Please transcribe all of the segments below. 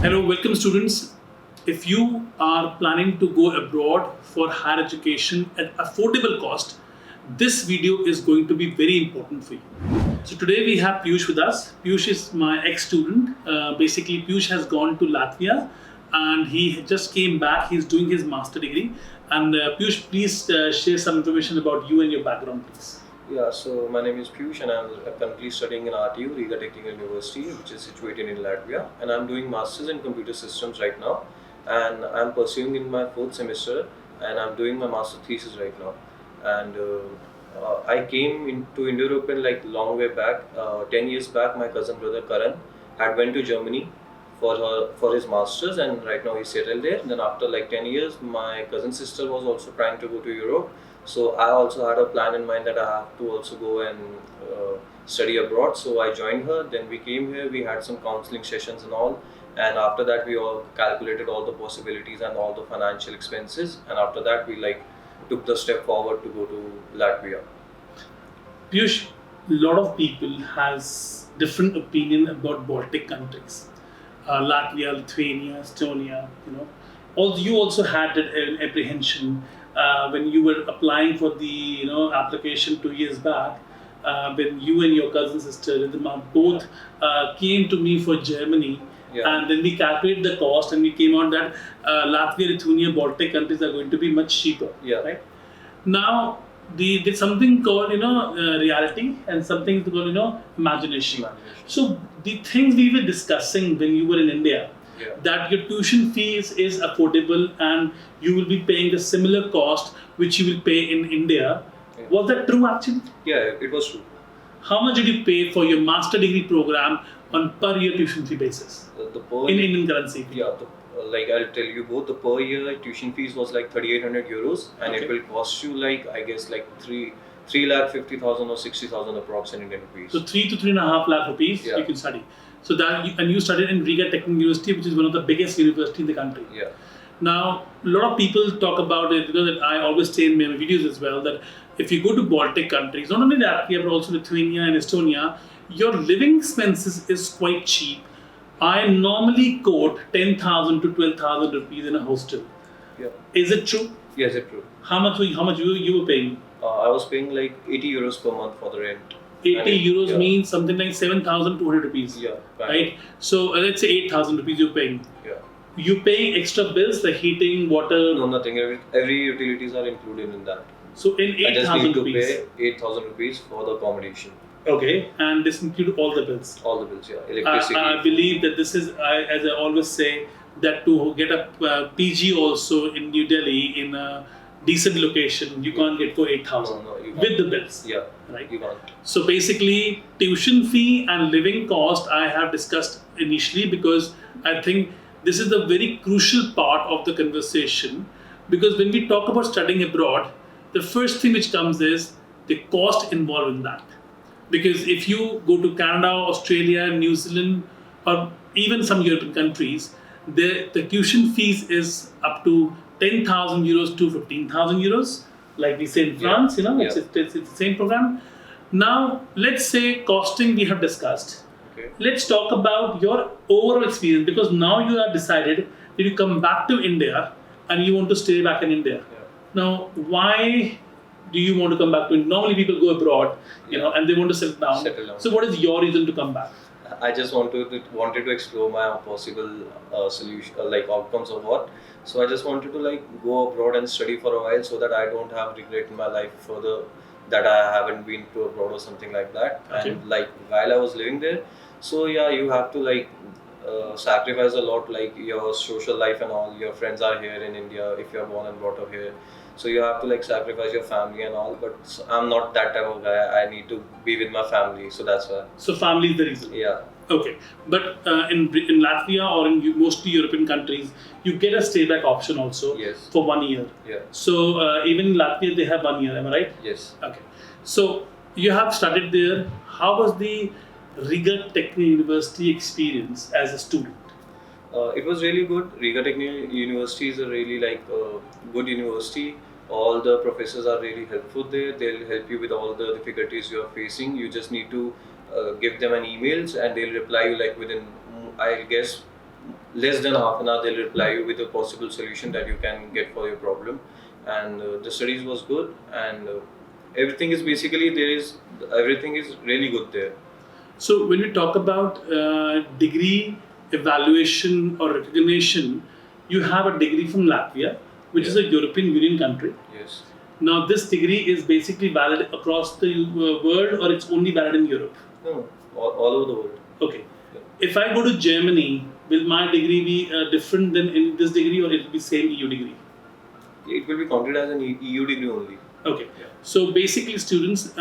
Hello, welcome students. If you are planning to go abroad for higher education at affordable cost, this video is going to be very important for you. So today we have Piyush with us. Piyush is my ex-student. Basically, Piyush has gone to Latvia and he just came back. He's doing his master degree. And Piyush, please share some information about you and your background, please. Yeah, so my name is Piyush and I'm currently studying in RTU, Riga Technical University, which is situated in Latvia. And I'm doing Masters in Computer Systems right now. And I'm pursuing in my fourth semester and I'm doing my master thesis right now. And I came into Indo-European like long way back. 10 years back, my cousin brother Karan had went to Germany for his masters, and right now he's settled there. Then after like 10 years, my cousin sister was also trying to go to Europe. So I also had a plan in mind that I have to also go and study abroad. So I joined her. Then we came here. We had some counseling sessions and all. And after that, we all calculated all the possibilities and all the financial expenses. And after that, we like took the step forward to go to Latvia. Piyush, a lot of people has different opinion about Baltic countries. Latvia, Lithuania, Estonia, Also, you also had that apprehension when you were applying for the application 2 years back. When you and your cousin sister Ridhima both came to me for Germany, and then we calculated the cost, and we came out that Latvia, Lithuania, Baltic countries are going to be much cheaper. Right now, there's something called reality and something called imagination. So the things we were discussing when you were in India, that your tuition fees is affordable and you will be paying the similar cost which you will pay in India. Was that true actually? Yeah, it was true. How much did you pay for your master degree program on per year tuition fee basis? In Indian currency? Yeah, like I'll tell you both, the per year tuition fees was like 3,800 euros, and it will cost you like, I guess, like 3,50,000 or 60,000 approx in Indian rupees. So 3 to 3.5 lakh rupees you can study. So and you studied in Riga Technical University, which is one of the biggest universities in the country. Yeah. Now, a lot of people talk about it, because I always say in my videos as well, that if you go to Baltic countries, not only Latvia but also Lithuania and Estonia, your living expenses is quite cheap. I normally quote 10,000 to 12,000 rupees in a hostel. Yeah. Is it true? Yes, it's true. How much you were paying? I was paying like 80 euros per month for the rent. 80 euros means something like 7,200 rupees. Yeah. Right? So let's say 8,000 rupees you're paying. Yeah. You paying extra bills like heating, water? No, nothing. Every utilities are included in that. So in 8,000 rupees? I just need to pay 8,000 rupees for the accommodation. Okay, and this includes all the bills? All the bills, yeah. Electricity. I believe that this is, as I always say, that to get a PG also in New Delhi in a decent location, you can't get for 8,000 with the bills. Yeah, right. You can't. So basically, tuition fee and living cost I have discussed initially, because I think this is the very crucial part of the conversation. Because when we talk about studying abroad, the first thing which comes is the cost involved in that. Because if you go to Canada, Australia, New Zealand, or even some European countries, the tuition fees is up to 10,000 euros to 15,000 euros, like we say in France. It's the same program. Now, let's say costing we have discussed. Okay. Let's talk about your overall experience, because now you have decided that you come back to India and you want to stay back in India. Yeah. Now, why do you want to come back to India? Normally people go abroad, and they want to settle down. So what is your reason to come back? I just wanted to explore my possible solution, like outcomes of what. So I just wanted to like go abroad and study for a while, so that I don't have regret in my life further that I haven't been to abroad or something like that. Okay. And like while I was living there, so yeah, you have to like sacrifice a lot, like your social life and all. Your friends are here in India if you are born and brought up here. So you have to like sacrifice your family and all, but I'm not that type of guy. I need to be with my family, so that's why. So family is the reason. Yeah. Okay, but in Latvia or in mostly European countries, you get a stay back option also. Yes. For 1 year. Yeah. So even in Latvia they have 1 year. Am I right? Yes. Okay. So you have studied there. How was the Riga Technical University experience as a student? It was really good. Riga Technical University is a really good university. All the professors are really helpful there. They'll help you with all the difficulties you are facing. You just need to give them an emails and they'll reply you like within, I guess, less than half an hour they'll reply you with a possible solution that you can get for your problem. And the studies was good, and everything is basically everything is really good there. So when we talk about degree evaluation or recognition, you have a degree from Latvia, which is a European Union country. Yes. Now this degree is basically valid across the world, or it's only valid in Europe? No, all over the world. Okay. If I go to Germany, will my degree be different than in this degree, or it will be same EU degree? It will be counted as an EU degree only. Okay. Yeah. So basically, students,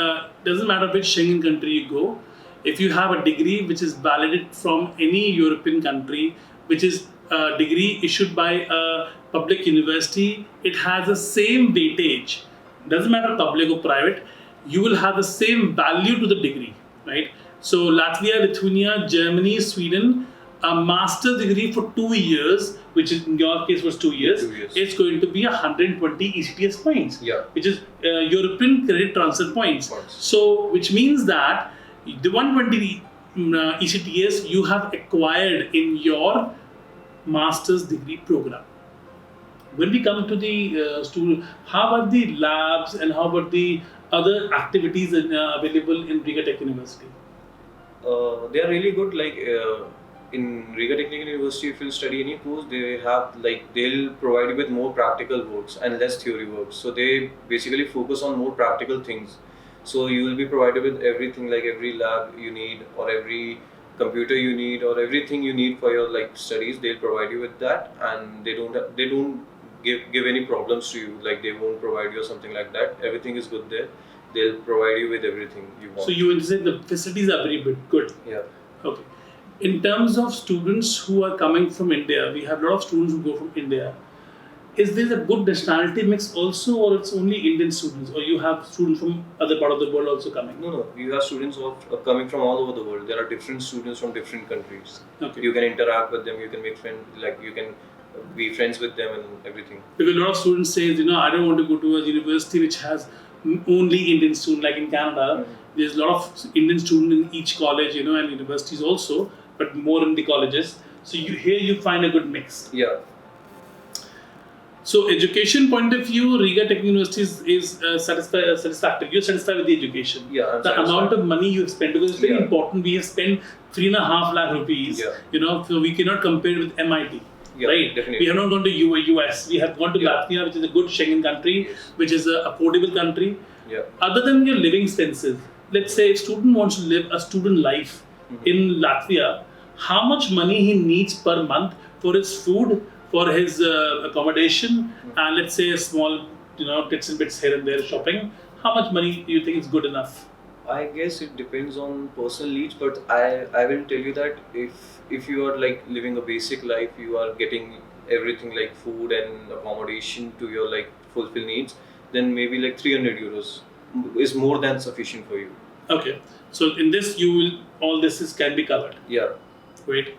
doesn't matter which Schengen country you go, if you have a degree which is validated from any European country, which is a degree issued by a public university, it has the same weightage. Doesn't matter public or private, you will have the same value to the degree, right? So Latvia, Lithuania, Germany, Sweden, a master's degree for 2 years, which in your case was 2 years, it's going to be 120 ECTS points, which is European credit transfer points. So, which means that the 120 ECTS you have acquired in your master's degree program. When we come to the student, how about the labs and how about the other activities available in Riga Tech University? They are really good. Like in Riga Technical University, if you study any course, they'll provide you with more practical works and less theory works. So they basically focus on more practical things. So you will be provided with everything, like every lab you need, or every computer you need, or everything you need for your studies. They'll provide you with that, and they don't give any problems to you. Like they won't provide you or something like that. Everything is good there. They'll provide you with everything you want. So you will say the facilities are very good. Yeah. Okay. In terms of students who are coming from India, we have a lot of students who go from India. Is there a good nationality mix also, or it's only Indian students, or you have students from other part of the world also coming? No. You have students coming from all over the world. There are different students from different countries. Okay. You can interact with them. You can make friends. You can be friends with them and everything. Because a lot of students say, I don't want to go to a university which has only Indian students. Like in Canada, there's a lot of Indian students in each college, and universities also, but more in the colleges. So here you find a good mix. Yeah. So education point of view, Riga Technical University is satisfactory. You're satisfied with the education. Yeah, I'm the satisfied. Amount of money you have spent, because it's very important. We have spent 3.5 lakh rupees. Yeah. So we cannot compare it with MIT. Yeah, right? Definitely. We have not gone to US. We have gone to Latvia, which is a good Schengen country, which is an affordable country. Yeah. Other than your living expenses, let's say a student wants to live a student life in Latvia, how much money he needs per month for his food, for his accommodation, and let's say a small, bits and bits here and there shopping. How much money do you think is good enough? I guess it depends on personal needs, but I will tell you that if you are living a basic life, you are getting everything like food and accommodation to your fulfill needs, then maybe 300 euros is more than sufficient for you. Okay, so in this all this can be covered. Yeah. Great.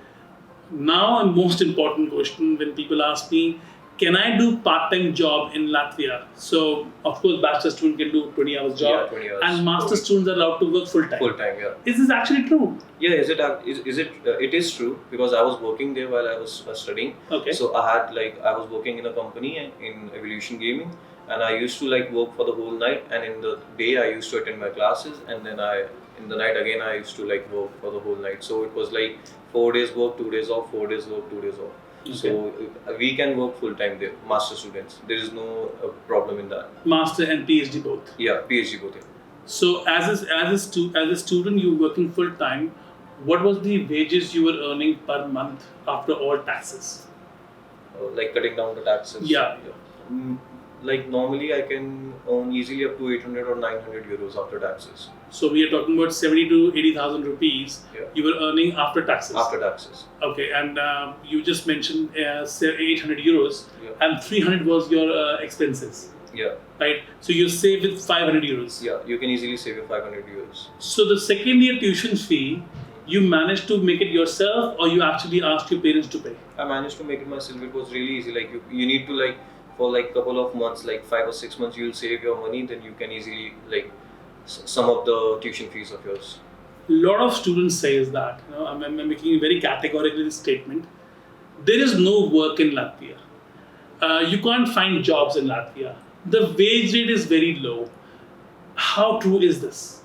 Now, a most important question when people ask me, can I do part-time job in Latvia? So, of course, bachelor student can do 20 hours job, Yeah, 20 hours. and master students are allowed to work full-time. Full-time, yeah. Is this actually true? Yeah, it is true, because I was working there while I was studying. Okay. So I was working in a company in Evolution Gaming, and I used to work for the whole night, and in the day I used to attend my classes, and then in the night again I used to work for the whole night. So it was 4 days work, 2 days off, 4 days work, 2 days off. Okay. So we can work full time there, master students. There is no problem in that. Master and PhD both. Yeah, PhD both. Yeah. So as a student, you were working full time. What was the wages you were earning per month after all taxes? Cutting down the taxes. Yeah. Normally I can earn easily up to 800 or 900 euros after taxes. So we are talking about 70 to 80,000 rupees. Yeah. You were earning after taxes. After taxes. Okay, and you just mentioned 800 euros, and 300 was your expenses. Yeah. Right. So you save with 500 euros. Yeah, you can easily save your 500 euros. So the second year tuition fee, you managed to make it yourself, or you actually asked your parents to pay? I managed to make it myself. It was really easy. You need to for couple of months, 5 or 6 months, you'll save your money. Then you can easily sum up the tuition fees of yours. A lot of students says that. I'm making a very categorical statement. there is no work in Latvia. You can't find jobs in Latvia. The wage rate is very low. How true is this?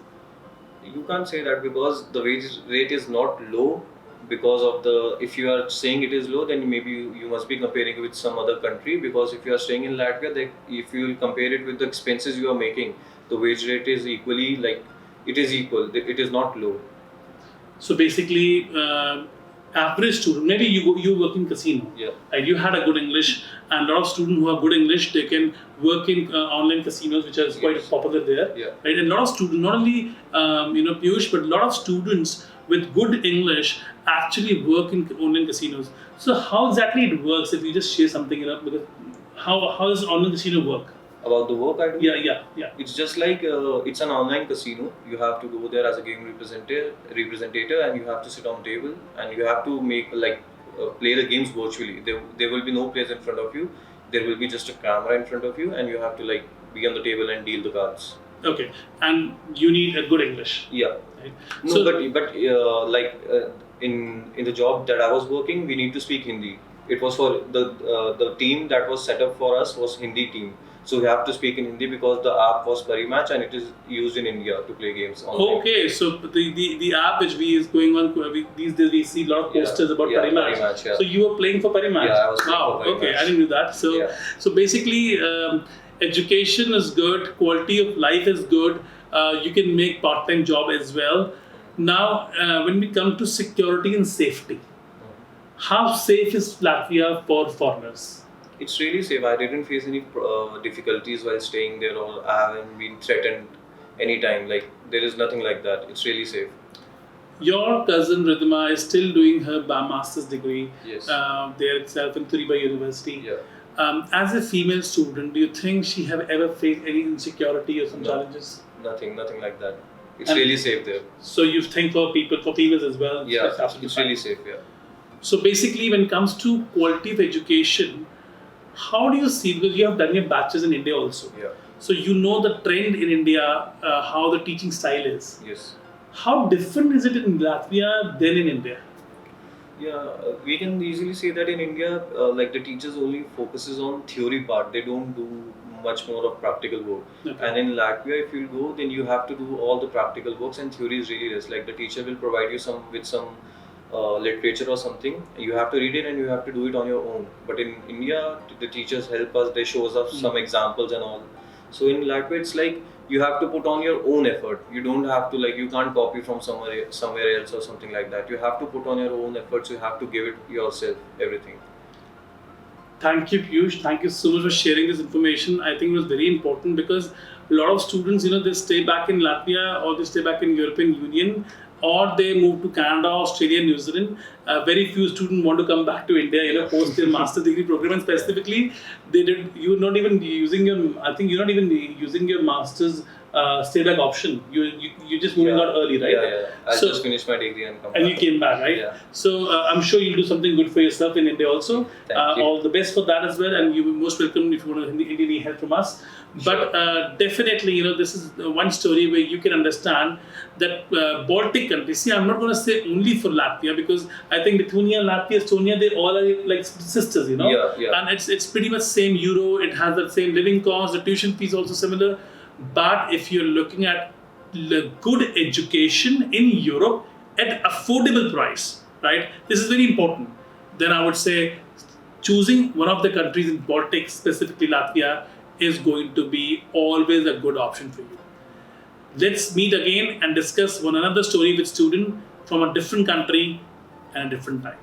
You can't say that because the wage rate is not low because of the, if you are saying it is low, then maybe you must be comparing it with some other country, because if you are staying in Latvia, if you compare it with the expenses you are making, the wage rate is equally, like, it is equal, it is not low. So basically, average student, maybe you work in casino, Yeah. right? You had a good English, and a lot of students who have good English, they can work in online casinos, which is quite Yes. popular there, Yeah. right? And a lot of students, not only Piyush, but a lot of students with good English actually work in online casinos. So how exactly it works? If you just share something, because how does online casino work? About the work I do? Yeah. It's just like it's an online casino. You have to go there as a game representative, and you have to sit on table, and you have to make play the games virtually. There will be no players in front of you. There will be just a camera in front of you, and you have to be on the table and deal the cards. Okay, and you need a good English. Yeah. Right? No, So- but in the job that I was working, we need to speak Hindi. It was for the team that was set up for us was Hindi team. So we have to speak in Hindi because the app was Parimatch, and it is used in India to play games online. Okay, so the app which we is going on these days, we see a lot of posters about Parimatch. Parimatch, yeah. So you were playing for Parimatch. Yeah, I was playing wow. for Parimatch. Okay, I didn't know that. So Yeah. so basically, education is good, quality of life is good. You can make part-time job as well. Now, when we come to security and safety, how safe is Latvia for foreigners? It's really safe. I didn't face any difficulties while staying there, or I haven't been threatened anytime. Like, there is nothing like that. It's really safe. Your cousin Ridhima is still doing her master's degree Yes. there itself in Riga University. Yeah. As a female student, do you think she have ever faced any insecurity or some No. challenges? Nothing like that. It's And- really safe there. So you think for females as well? Yeah, that's absolutely it's fine. really safe. Yeah. So basically, when it comes to quality of education, how do you see, because you have done your bachelor's in India also, Yeah. so you know the trend in India, how the teaching style is. Yes. How different is it in Latvia than in India? Yeah, we can easily say that in India, the teachers only focuses on theory part. They don't do much more of practical work. Okay. And in Latvia, if you go, then you have to do all the practical works, and theory is really less. Like, the teacher will provide you with some literature or something. You have to read it and you have to do it on your own. But in India, the teachers help us. They show us some examples and all. So in Latvia, it's like you have to put on your own effort. You don't have to, you can't copy from somewhere else or something like that. You have to put on your own efforts. You have to give it yourself, everything. Thank you, Piyush. Thank you so much for sharing this information. I think it was very important because a lot of students, they stay back in Latvia, or they stay back in European Union, or they move to Canada, Australia, New Zealand. Very few students want to come back to India, post their master's degree program. And specifically, you're not even using your master's stay back option. You just moving out early, right? Yeah. I So- just finished my degree and come And back. you came back, right? Yeah. So I'm sure you'll do something good for yourself in India also. Thank you. All the best for that as well, and you're most welcome if you want to need any help from us. But definitely, this is one story where you can understand that Baltic countries. See, I'm not going to say only for Latvia, because I think Lithuania, Latvia, Estonia, they all are like sisters, Yeah. And it's pretty much same euro. It has the same living cost. The tuition fees also similar. But if you're looking at good education in Europe at affordable price, right? This is very important. Then I would say choosing one of the countries in Baltic, specifically Latvia, is going to be always a good option for you. Let's meet again and discuss one another story with student from a different country and a different time.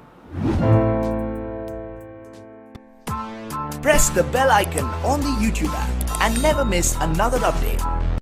Press the bell icon on the YouTube app and never miss another update.